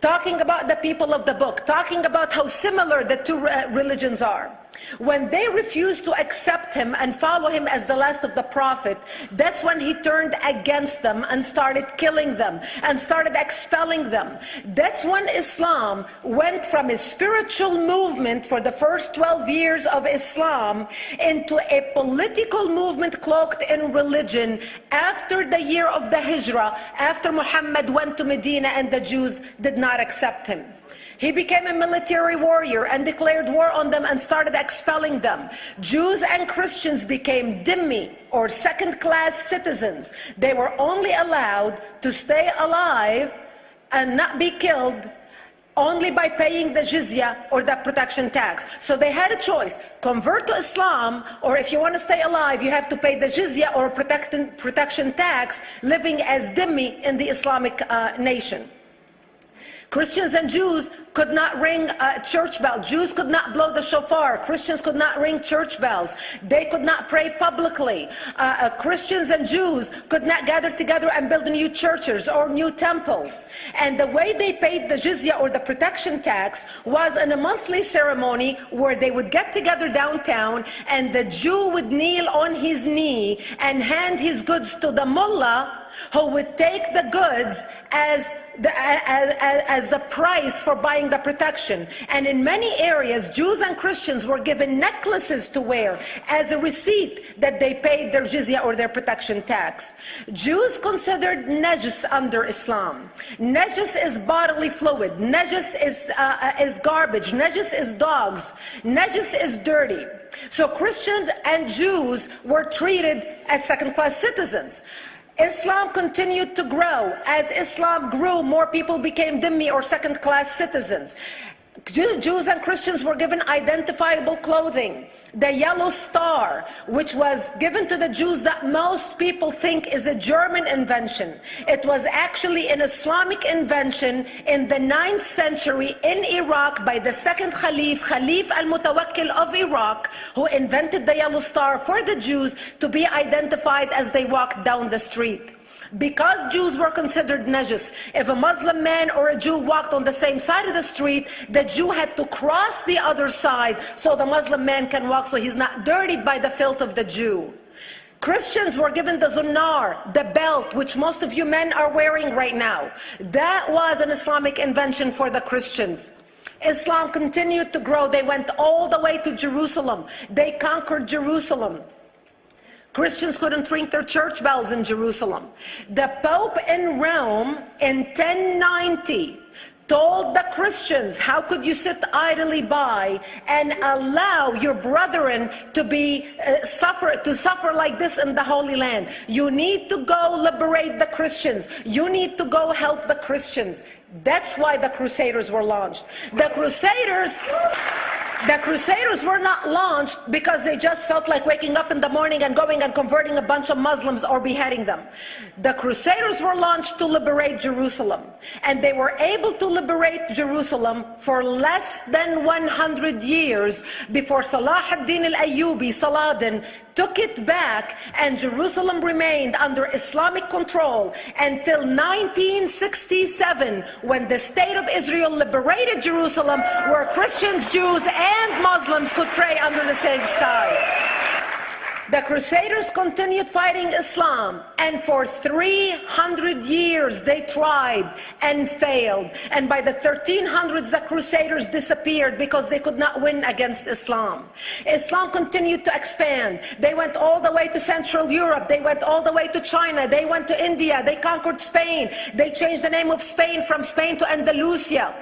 talking about the people of the book, talking about how similar the two religions are. When they refused to accept him and follow him as the last of the prophet, that's when he turned against them and started killing them and started expelling them. That's when Islam went from a spiritual movement for the first 12 years of Islam into a political movement cloaked in religion after the year of the Hijrah, after Muhammad went to Medina and the Jews did not accept him. He became a military warrior and declared war on them and started expelling them. Jews and Christians became dhimmi, or second-class citizens. They were only allowed to stay alive and not be killed only by paying the jizya or the protection tax. So they had a choice: convert to Islam, or if you want to stay alive, you have to pay the jizya or protection tax, living as dhimmi in the Islamic nation. Christians and Jews could not ring church bells. Jews could not blow the shofar. Christians could not ring church bells. They could not pray publicly. Christians and Jews could not gather together and build new churches or new temples. And the way they paid the jizya, or the protection tax, was in a monthly ceremony where they would get together downtown, and the Jew would kneel on his knee and hand his goods to the mullah, who would take the goods as the price for buying the protection. And in many areas, Jews and Christians were given necklaces to wear as a receipt that they paid their jizya, or their protection tax. Jews considered najis under Islam. Najis is bodily fluid. Najis is garbage. Najis is dogs. Najis is dirty. So Christians and Jews were treated as second-class citizens. Islam continued to grow. As Islam grew, more people became dhimmi, or second-class citizens. Jews and Christians were given identifiable clothing. The yellow star, which was given to the Jews, that most people think is a German invention. It was actually an Islamic invention in the 9th century in Iraq by the second Khalif al-Mutawakkil of Iraq, who invented the yellow star for the Jews to be identified as they walked down the street. Because Jews were considered najis, if a Muslim man or a Jew walked on the same side of the street, the Jew had to cross the other side so the Muslim man can walk, so he's not dirtied by the filth of the Jew. Christians were given the zunar, the belt, which most of you men are wearing right now. That was an Islamic invention for the Christians. Islam continued to grow. They went all the way to Jerusalem. They conquered Jerusalem. Christians couldn't ring their church bells in Jerusalem. The Pope in Rome in 1090 told the Christians, how could you sit idly by and allow your brethren to suffer like this in the Holy Land? You need to go liberate the Christians. You need to go help the Christians. That's why the Crusaders were launched. The Crusaders were not launched because they just felt like waking up in the morning and going and converting a bunch of Muslims or beheading them. The Crusaders were launched to liberate Jerusalem. And they were able to liberate Jerusalem for less than 100 years before Salah ad-Din al-Ayyubi, Saladin, took it back, and Jerusalem remained under Islamic control until 1967, when the State of Israel liberated Jerusalem, where Christians, Jews, and Muslims could pray under the same sky. The Crusaders continued fighting Islam, and for 300 years they tried and failed. And by the 1300s, the Crusaders disappeared because they could not win against Islam. Islam continued to expand. They went all the way to Central Europe. They went all the way to China. They went to India. They conquered Spain. They changed the name of Spain from Spain to Andalusia.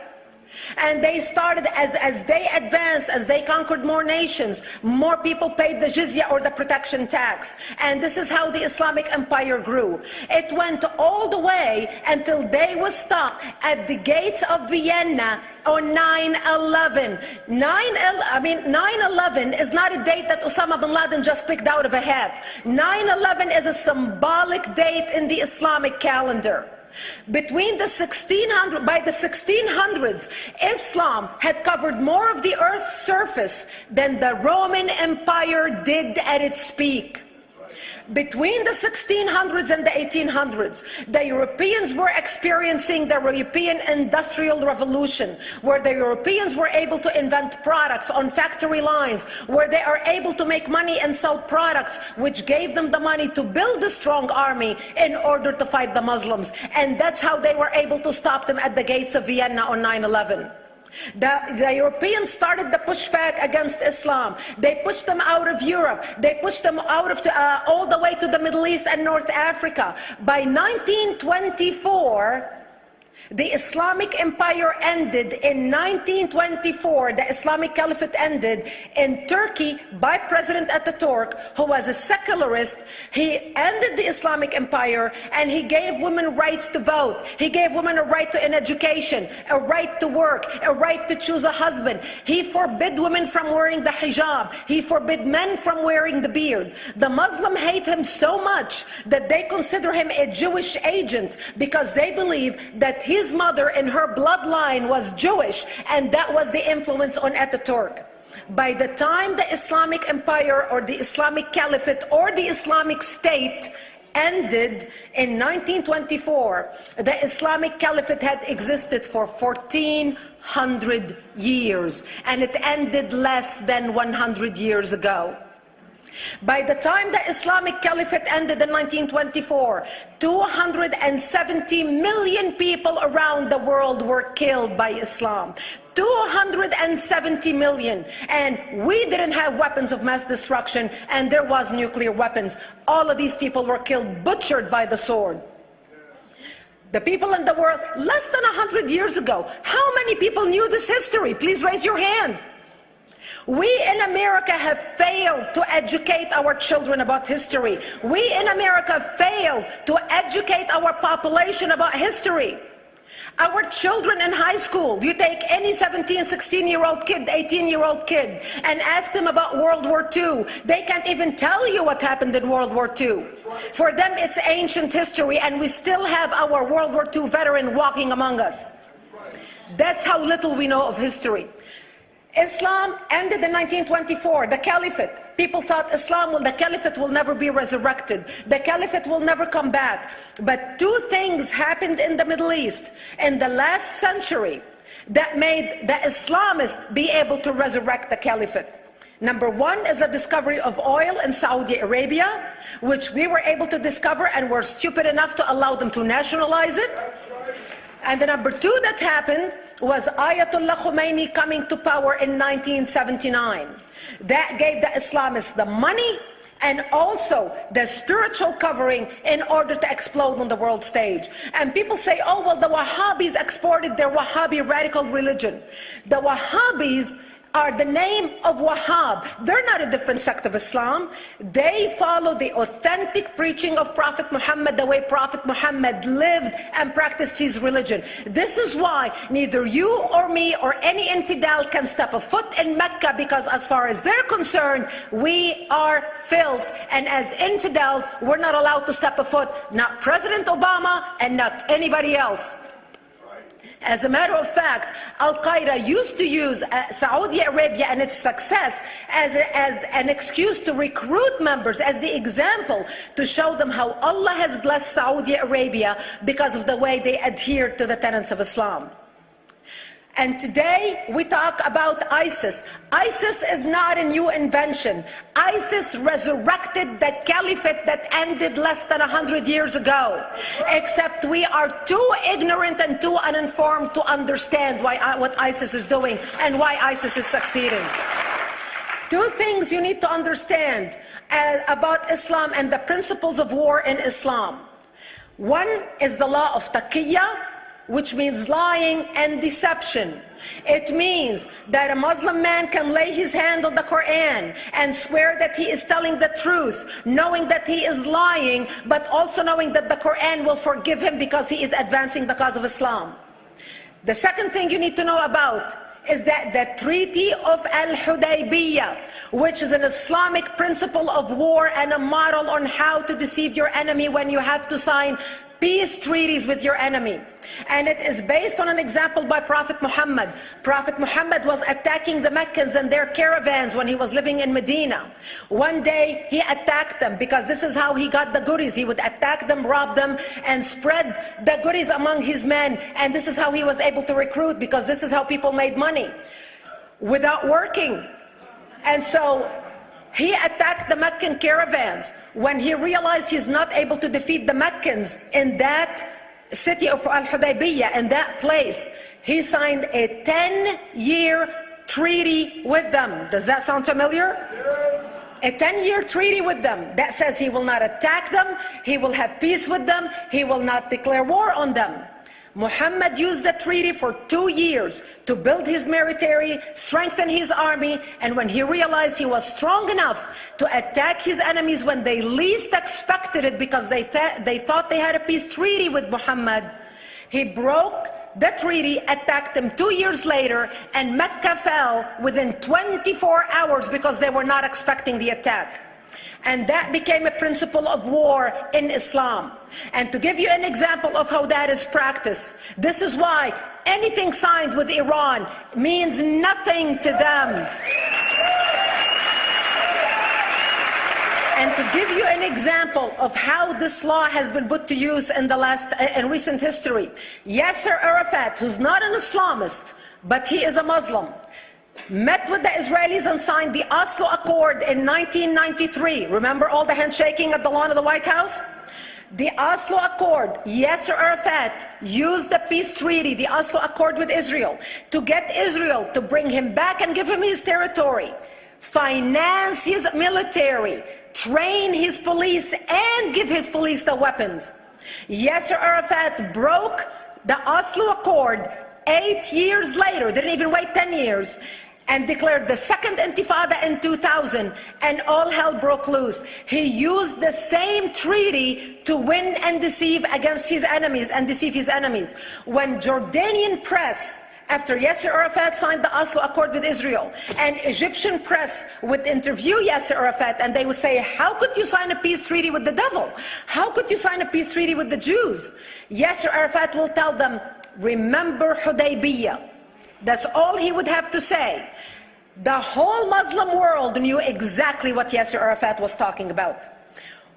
And they started, as they advanced, as they conquered more nations, more people paid the jizya, or the protection tax. And this is how the Islamic Empire grew. It went all the way until they was stopped at the gates of Vienna on 9/11. 9/11 is not a date that Osama bin Laden just picked out of a hat. 9/11 is a symbolic date in the Islamic calendar. Between the 1600s, Islam had covered more of the earth's surface than the Roman Empire did at its peak. Between the 1600s and the 1800s, the Europeans were experiencing the European Industrial Revolution, where the Europeans were able to invent products on factory lines, where they are able to make money and sell products, which gave them the money to build a strong army in order to fight the Muslims. And that's how they were able to stop them at the gates of Vienna on 9/11. The Europeans started the pushback against Islam. They pushed them out of Europe. They pushed them out of all the way to the Middle East and North Africa. By 1924, the Islamic Empire ended. In 1924, the Islamic Caliphate ended in Turkey by President Ataturk, who was a secularist. He ended the Islamic Empire, and he gave women rights to vote. He gave women a right to an education, a right to work, a right to choose a husband. He forbid women from wearing the hijab. He forbid men from wearing the beard. The Muslims hate him so much that they consider him a Jewish agent, because they believe that he his mother in her bloodline was Jewish, and that was the influence on Ataturk. By the time the Islamic Empire or the Islamic Caliphate or the Islamic State ended in 1924, the Islamic Caliphate had existed for 1400 years, and it ended less than 100 years ago. By the time the Islamic Caliphate ended in 1924, 270 million people around the world were killed by Islam. 270 million, and we didn't have weapons of mass destruction, and there was nuclear weapons. All of these people were killed, butchered by the sword. The people in the world, less than 100 years ago, how many people knew this history? Please raise your hand. We in America have failed to educate our children about history. We in America failed to educate our population about history. Our children in high school, you take any 17, 16-year-old kid, 18-year-old kid, and ask them about World War II. They can't even tell you what happened in World War II. For them, it's ancient history, and we still have our World War II veteran walking among us. That's how little we know of history. Islam ended in 1924, the Caliphate. People thought the Caliphate will never be resurrected. The Caliphate will never come back. But two things happened in the Middle East in the last century that made the Islamists be able to resurrect the Caliphate. Number one is the discovery of oil in Saudi Arabia, which we were able to discover and were stupid enough to allow them to nationalize it. And the number two that happened was Ayatollah Khomeini coming to power in 1979. That gave the Islamists the money and also the spiritual covering in order to explode on the world stage. And people say, oh, well, the Wahhabis exported their Wahhabi radical religion. The Wahhabis are the name of Wahhab. They're not a different sect of Islam. They follow the authentic preaching of Prophet Muhammad, the way Prophet Muhammad lived and practiced his religion. This is why neither you or me or any infidel can step a foot in Mecca, because as far as they're concerned, we are filth. And as infidels, we're not allowed to step a foot, not President Obama and not anybody else. As a matter of fact, Al-Qaeda used to use Saudi Arabia and its success as an excuse to recruit members, as the example to show them how Allah has blessed Saudi Arabia because of the way they adhere to the tenets of Islam. And today we talk about ISIS. ISIS is not a new invention. ISIS resurrected the caliphate that ended less than 100 years ago. Except we are too ignorant and too uninformed to understand what ISIS is doing and why ISIS is succeeding. Two things you need to understand about Islam and the principles of war in Islam. One is the law of taqiyya, which means lying and deception. It means that a Muslim man can lay his hand on the Quran and swear that he is telling the truth, knowing that he is lying, but also knowing that the Quran will forgive him because he is advancing the cause of Islam. The second thing you need to know about is that the Treaty of Al-Hudaybiyah, which is an Islamic principle of war and a model on how to deceive your enemy when you have to sign peace treaties with your enemy. And it is based on an example by Prophet Muhammad. Prophet Muhammad was attacking the Meccans and their caravans when he was living in Medina. One day he attacked them because this is how he got the goodies. He would attack them, rob them, and spread the goodies among his men. And this is how he was able to recruit, because this is how people made money without working. And so he attacked the Meccan caravans. When he realized he's not able to defeat the Meccans in that city of Al-Hudaybiyah, in that place, he signed a 10-year treaty with them. Does that sound familiar? A 10-year treaty with them that says he will not attack them, he will have peace with them, he will not declare war on them. Muhammad used the treaty for 2 years to build his military, strengthen his army, and when he realized he was strong enough to attack his enemies when they least expected it, because they thought they had a peace treaty with Muhammad, he broke the treaty, attacked them 2 years later, and Mecca fell within 24 hours because they were not expecting the attack. And that became a principle of war in Islam. And to give you an example of how that is practiced, this is why anything signed with Iran means nothing to them. And to give you an example of how this law has been put to use in recent history, Yasser Arafat, who's not an Islamist, but he is a Muslim, met with the Israelis and signed the Oslo Accord in 1993. Remember all the handshaking at the lawn of the White House? The Oslo Accord, Yasser Arafat used the peace treaty, the Oslo Accord with Israel, to get Israel to bring him back and give him his territory, finance his military, train his police, and give his police the weapons. Yasser Arafat broke the Oslo Accord 8 years later, didn't even wait 10 years, and declared the second intifada in 2000, and all hell broke loose. He used the same treaty to win and deceive against his enemies and deceive his enemies. When Jordanian press, after Yasser Arafat signed the Oslo Accord with Israel, and Egyptian press would interview Yasser Arafat, and they would say, how could you sign a peace treaty with the devil? How could you sign a peace treaty with the Jews? Yasser Arafat will tell them, remember Hudaybiyah. That's all he would have to say. The whole Muslim world knew exactly what Yasser Arafat was talking about.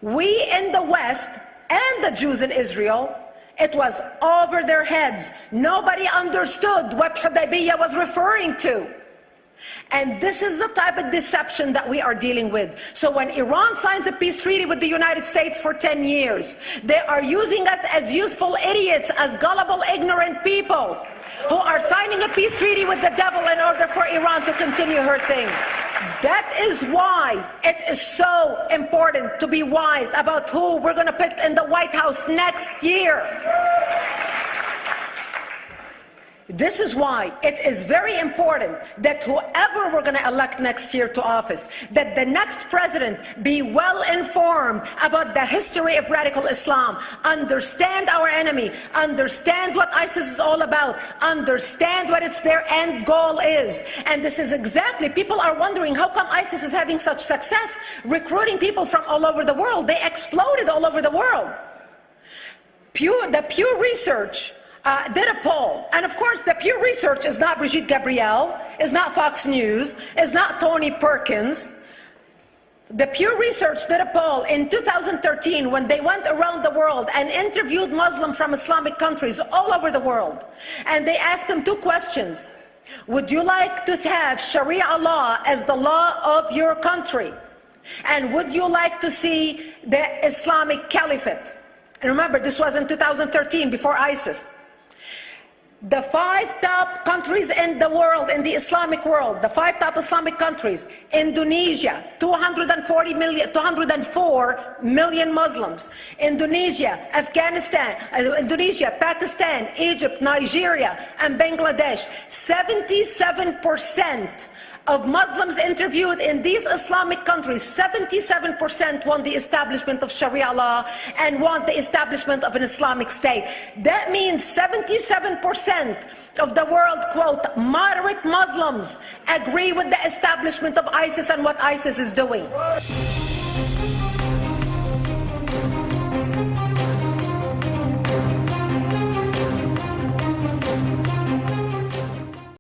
We in the West and the Jews in Israel, it was over their heads. Nobody understood what Hudaybiyah was referring to. And this is the type of deception that we are dealing with. So when Iran signs a peace treaty with the United States for 10 years, they are using us as useful idiots, as gullible, ignorant people who are signing a peace treaty with the devil in order for Iran to continue her thing. That is why it is so important to be wise about who we're going to put in the White House next year. This is why it is very important that whoever we're going to elect next year to office, that the next president be well informed about the history of radical Islam, understand our enemy, understand what ISIS is all about, understand what their end goal is. And this is exactly, people are wondering how come ISIS is having such success recruiting people from all over the world. They exploded all over the world. The Pew Research did a poll, and of course the Pew Research is not Brigitte Gabriel, is not Fox News, is not Tony Perkins. The Pew Research did a poll in 2013 when they went around the world and interviewed Muslims from Islamic countries all over the world, and they asked them two questions. Would you like to have Sharia law as the law of your country? And would you like to see the Islamic Caliphate? And remember, this was in 2013, before ISIS. The 5 top countries in the world, in the Islamic world, the 5 top Islamic countries: Indonesia, 204 million Muslims; Indonesia, Afghanistan, Indonesia, Pakistan, Egypt, Nigeria, and Bangladesh. 77% of Muslims interviewed in these Islamic countries, 77% want the establishment of Sharia law and want the establishment of an Islamic state. That means 77% of the world, quote, moderate Muslims agree with the establishment of ISIS and what ISIS is doing.